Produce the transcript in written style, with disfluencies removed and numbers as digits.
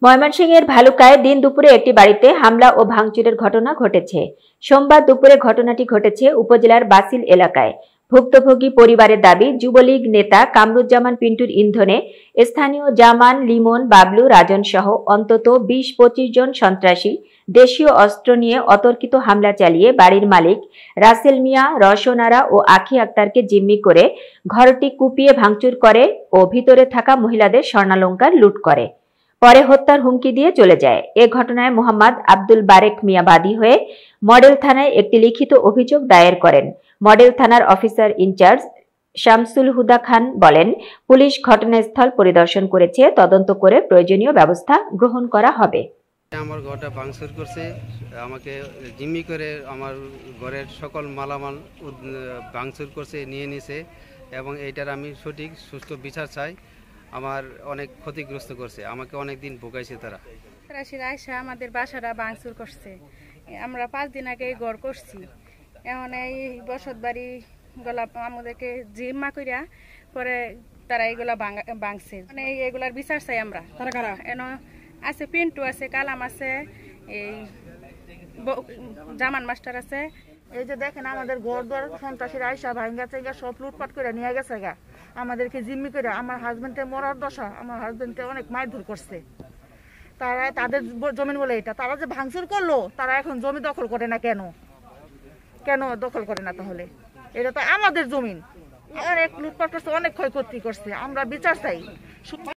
ময়মনসিংহের ভালুকায় দিন দুপুরে একটি বাড়িতে হামলা ও ভাঙচুরের ঘটনা ঘটেছে। সোমবার দুপুরে ঘটনাটি ঘটেছে উপজেলার বাসিল এলাকায়। ভুক্তভোগী পরিবারের দাবি, যুবলীগ নেতা কামরুজ্জামান পিন্টুর ইন্ধনে স্থানীয় জামান, লিমন, বাবলু, রাজন সহ অন্তত ২০-২৫ জন সন্ত্রাসী দেশীয় অস্ত্র নিয়ে অতর্কিত হামলা চালিয়ে বাড়ির মালিক রাসেল মিয়া, রওশন আরা ও আখি আক্তারকে জিম্মি করে ঘরটি কুপিয়ে ভাঙচুর করে ও ভিতরে থাকা মহিলাদের স্বর্ণালংকার লুট করে। পরে হত্যার হুমকি দিয়ে চলে যায়। এ ঘটনায় মোহাম্মদ আব্দুল বারেক মিয়া বাদী হয়ে মডেল থানায় একটি লিখিত অভিযোগ দায়ের করেন। মডেল থানার অফিসার ইনচার্জ শামসুল হুদা খান বলেন, পুলিশ ঘটনাস্থল পরিদর্শন করেছে, তদন্ত করে প্রয়োজনীয় ব্যবস্থা গ্রহণ করা হবে। আমার ঘরটা ভাঙচুর করছে, আমাকে জিম্মি করে আমার ঘরের সকল মালামাল ভাঙচুর করছে, নিয়ে নিছে এবং এইটার আমি সঠিক সুষ্ঠু বিচার চাই। আমার অনেক ক্ষতিগ্রস্ত করছে, আমাকে অনেক দিন ভোগাইছে তারা। আয়সা আমাদের বাসাটা ভাঙচুর করছে। আমরা 5 দিন আগে ঘর করছি, এখন এই বসত বাড়ি গুলা আমাদেরকে জিম্মা করিয়া পরে তারা এইগুলা ভাঙছে। মানে এইগুলার বিচার চাই আমরা। এন আছে পিন্টু আছে, কালাম আছে, এই জামান মাস্টার আছে। এই যে দেখেন আমাদের ঘর দর সন্ত্রাসীরা আইসা ভাঙ্গা চেঙ্গা সব লুটপাট করে নিয়ে গেছে গা, আমাদেরকে জিম্মি করে। আমার হাজবেন্ডের মরার দশা, আমার হাজবেন্ডকে অনেক মারধর করছে। তারা তাদের জমিন বলে এটা, তারা যে ভাঙচুর করলো, তারা এখন জমি দখল করে না। কেন কেন দখল করে না? তাহলে এটা তো আমাদের জমিন। অনেক লুটপাট করছে, অনেক ক্ষয়ক্ষতি করছে। আমরা বিচার চাই।